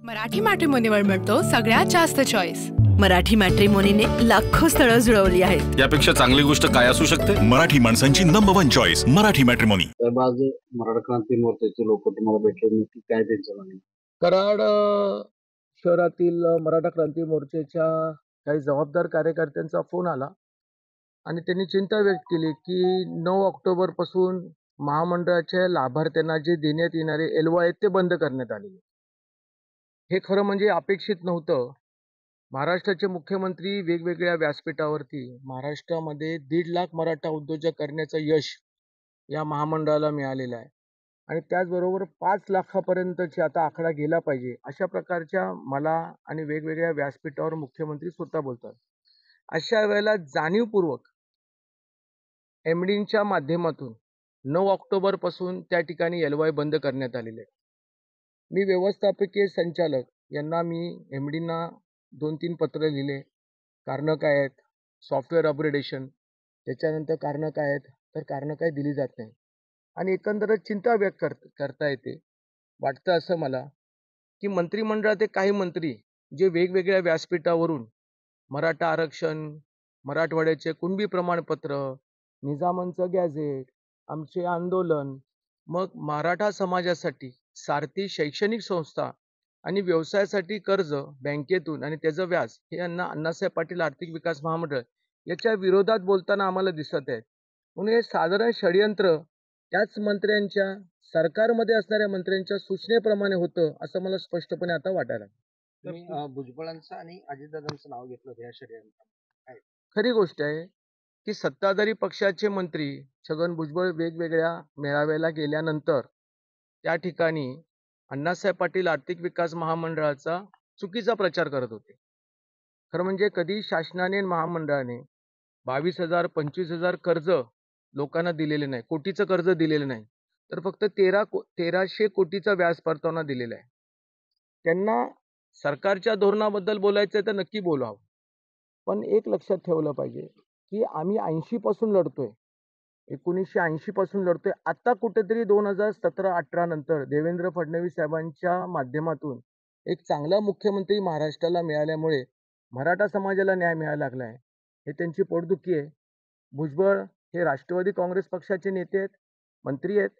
मराठी मॅट्रिमोनीवर मिळतो सगळ्यात जास्त चॉईस। मराठी मॅट्रिमोनीने लाखो स्थळं जुळवली आहेत। यापेक्षा चांगली गोष्ट काय असू शकते? मराठी माणसांची नंबर 1 चॉईस मराठी मॅट्रिमोनी। आज मराठा क्रांती मोर्चाचे लोक तुम्हाला भेटले, नक्की काय त्यांचं म्हणणं? कराड शहरातील मराठा क्रांती मोर्चाच्या काही जबाबदार कार्यकर्त्यांचा फोन आला आणि त्यांनी चिंता व्यक्त केली की 9 ऑक्टोबर पासून महामंडळाच्या लाभार्थ्यांना जे देण्यात येणारे एलवाय आहेत ते बंद करण्यात आले। हे खरं म्हणजे अपेक्षित नव्हतं। महाराष्ट्राचे मुख्यमंत्री वेगवेगळ्या व्यासपीठावरती महाराष्ट्रामध्ये 1.5 लाख मराठा उद्योजक करण्याचं यश या महामंडळाला मिळालेलं आहे आणि त्याचबरोबर 5 लाखापर्यंतची आता आकडा गेला पाहिजे अशा प्रकारच्या मला आणि वेगवेगळ्या व्यासपीठावर मुख्यमंत्री स्वतः बोलतात। अशा वेळेला जाणीवपूर्वक एमडीच्या माध्यमातून 9 ऑक्टोबर पासून त्या ठिकाणी एलवाय बंद करण्यात आलेले आहे। मी व्यवस्थापकीय संचालक यांना मी एमडींना 2-3 पत्र लिहिले। कारणं काय आहेत, सॉफ्टवेअर अपग्रेडेशन, त्याच्यानंतर कारणं काय आहेत, तर कारणं काय दिली जात नाही आणि एकंदरच चिंता व्यक्त करता येते। वाटतं असं मला की मंत्रिमंडळाचे काही मंत्री जे वेगवेगळ्या व्यासपीठावरून मराठा आरक्षण, मराठवाड्याचे कुणबी प्रमाणपत्र, निजामांचं गॅझेट, आमचे आंदोलन, मग मराठा समाजासाठी सारथी शैक्षणिक संस्था आणि व्यवसायासाठी कर्ज बँकेतून आणि त्याचं व्याज हे अण्णासाहेब पाटील आर्थिक विकास महामंडळ याच्या विरोधात बोलताना आम्हाला दिसत आहेत। म्हणून हे साधारण षडयंत्र त्याच मंत्र्यांच्या, सरकारमध्ये असणाऱ्या मंत्र्यांच्या सूचनेप्रमाणे होतं असं मला स्पष्टपणे आता वाटायला लागलं। भुजबळांचं आणि अजितदादांचं नाव घेतलं या षडयंत्रात। खरी गोष्ट आहे की सत्ताधारी पक्षाचे मंत्री छगन भुजबळ वेगवेगळ्या मेळाव्याला गेल्यानंतर त्या ठिकाणी अण्णासाहेब पाटील आर्थिक विकास महामंडळाचा चुकीचा प्रचार करत होते। खरं म्हणजे कधी शासनाने महामंडळाने 22,000 25,000 कर्ज लोकांना दिलेले नाही, कोटीचं कर्ज दिलेलं नाही, तर फक्त 1300 कोटीचा व्याज परतावा दिलेला आहे। त्यांना सरकारच्या धोरणाबद्दल बोलायचं तर नक्की बोलावं, पण एक लक्षात ठेवलं पाहिजे की आम्ही 80 पासून लढतोय, 1980 पासून लढतोय। आता कुठेतरी 2017-18 नंतर देवेंद्र फडणवीस साहेबांच्या माध्यमातून एक चांगला मुख्यमंत्री महाराष्ट्राला मिळाल्यामुळे मराठा समाजाला न्याय मिळायला लागला आहे, हे त्यांची पोटदुखी आहे। भुजबळ हे राष्ट्रवादी काँग्रेस पक्षाचे नेते आहेत, मंत्री आहेत,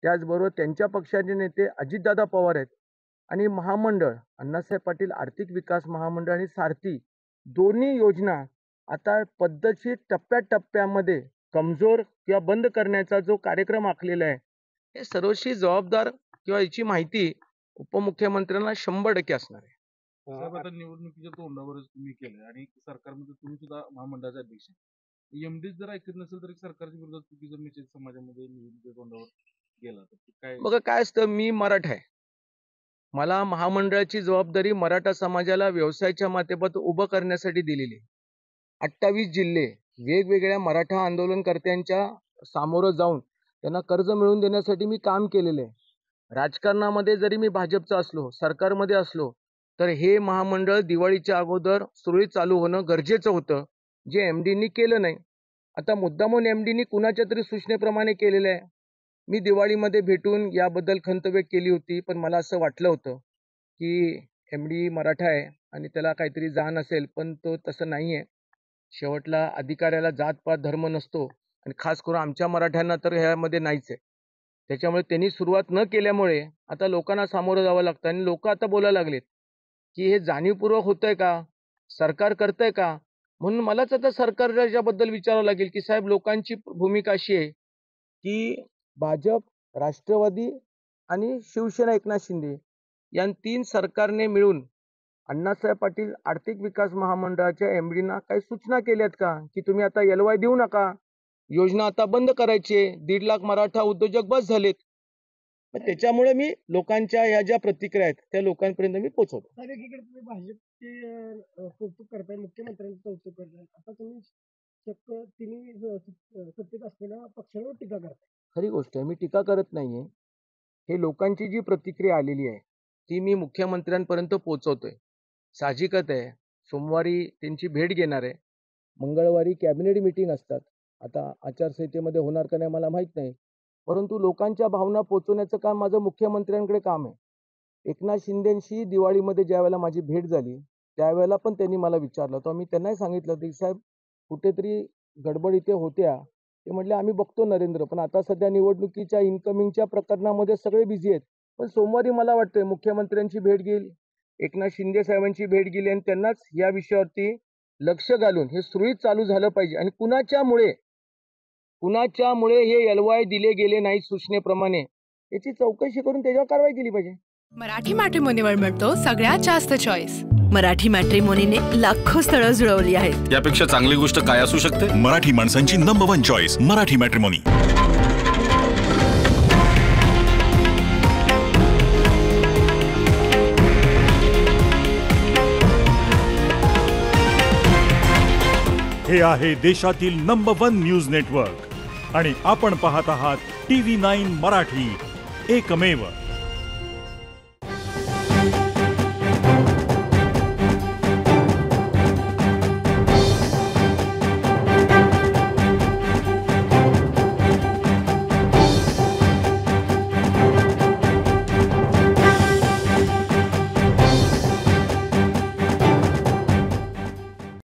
त्याचबरोबर त्यांच्या पक्षाचे नेते अजितदादा पवार आहेत आणि महामंडळ अण्णासाहेब पाटील आर्थिक विकास महामंडळ आणि सारथी दोन्ही योजना आता पद्धतशीर टप्प्याटप्प्यामध्ये कमजोर किंवा बंद करण्याचा जो कार्यक्रम आखलेला आहे हे सर्वस्वी जबाबदार किंवा याची माहिती उपमुख्यमंत्र्यांना 100% असणार आहे। साहेब, आता निवडणुकीच्या तोंडावरच तुम्ही केलं आणि सरकारमध्ये तुम्ही सुद्धा महामंडळाचे अध्यक्ष, एमडी जर ऐकत नसेल तर सरकारच्या विरोधात चुकीचा मेसेज समाजामध्ये निवडणुकीच्या तोंडावर गेला तर काय? बघा काय असतं, मी मराठा आहे, मला महामंडळाची जबाबदारी मराठा समाजाला व्यवसायाच्या माध्यमातून उभं करण्यासाठी दिलेली। 28 जिल्हे वेगवेगळ्या मराठा आंदोलनकर्त्यांच्या सामोरं जाऊन त्यांना कर्ज मिळवून देण्यासाठी मी काम केलेलं आहे। राजकारणामध्ये जरी मी भाजपचा असलो, सरकारमध्ये असलो, तर हे महामंडळ दिवाळीच्या अगोदर सुरळीत चालू होणं गरजेचं होतं, जे एमडींनी केलं नाही। आता मुद्दामून एमडींनी कुणाच्या तरी सूचनेप्रमाणे केलेलं आहे। मी दिवाळीमध्ये भेटून याबद्दल खंत व्यक्त केली होती, पण मला असं वाटलं होतं की एमडी मराठा आहे आणि त्याला काहीतरी जाण असेल, पण तो तसं नाही आहे। शेवटला अधिकाऱ्याला जात-पात धर्म नसतो आणि खास करून आमच्या मराठ्यांना तर ह्यामध्ये नाहीच आहे। त्याच्यामुळे त्यांनी सुरुवात न केल्यामुळे आता लोकांना सामोरं जावं लागतं आणि लोक आता बोलायला लागलेत की हे जाणीवपूर्वक होतंय का, सरकार करतंय का। म्हणून मलाच आता सरकारच्याबद्दल विचारावं लागेल की साहेब, लोकांची भूमिका अशी आहे की भाजप, राष्ट्रवादी आणि शिवसेना एकनाथ शिंदे या 3 सरकारने मिळून अण्णासाहेब पाटील आर्थिक विकास महामंडळाच्या एमडींना काही सूचना केल्यात का की तुम्ही आता एलवाय देऊ नका, योजना आता बंद करायची, 1.5 लाख मराठा उद्योजक बस झालेत। त्याच्यामुळे मी लोकांच्या ह्या ज्या प्रतिक्रिया आहेत त्या लोकांपर्यंत मी पोहोचवतो। एकीकडे तुम्ही भाजपचे कौतुक करताय, मुख्यमंत्र्यांचं कौतुक करताय, आता तुम्ही चक्क तिन्ही सत्तेत असलेल्या पक्षावर टीका करताय। खरी गोष्ट आहे, मी टीका करत नाहीये। हे लोकांची जी प्रतिक्रिया आलेली आहे ती मी मुख्यमंत्र्यांपर्यंत पोहोचवतोय। साहजिकच आहे, सोमवारी त्यांची भेट घेणार आहे, मंगळवारी कॅबिनेट मीटिंग असतात। आता आचारसंहितेमध्ये होणार का नाही मला माहीत नाही, परंतु लोकांच्या भावना पोहोचवण्याचं काम माझं मुख्यमंत्र्यांकडे काम आहे। एकनाथ शिंदेशी दिवाळीमध्ये ज्या वेळेला माझी भेट झाली त्यावेळेला पण त्यांनी मला विचारलं, तर मी त्यांनाही सांगितलं की साहेब कुठेतरी गडबड इथे होत्या. ते म्हटले आम्ही बघतो नरेंद्र, पण आता सध्या निवडणुकीच्या इन्कमिंगच्या प्रकरणामध्ये सगळे बिझी आहेत. पण सोमवारी मला वाटतंय मुख्यमंत्र्यांची भेट घेईल, एकनाथ शिंदे साहेबांची भेट घेईल आणि त्यांनाच या विषयावरती लक्ष घालून हे सुरळीत चालू झालं पाहिजे. आणि कुणाच्यामुळे हे LY दिले गेले नाही सूचनेप्रमाणे याची चौकशी करून त्याच्यावर कारवाई केली पाहिजे. मराठी मॅट्रिमोनीवर मिळतो सगळ्यात जास्त चॉईस. मराठी मॅट्रिमोनीने लाखो स्थळं जुळवली आहेत. यापेक्षा चांगली गोष्ट काय असू शकते? मराठी माणसांची नंबर 1 चॉईस मराठी मॅट्रिमोनी. हे आहे देशातील नंबर 1 न्यूज नेटवर्क आणि आपण पाहत आहात TV9 मराठी, एकमेव.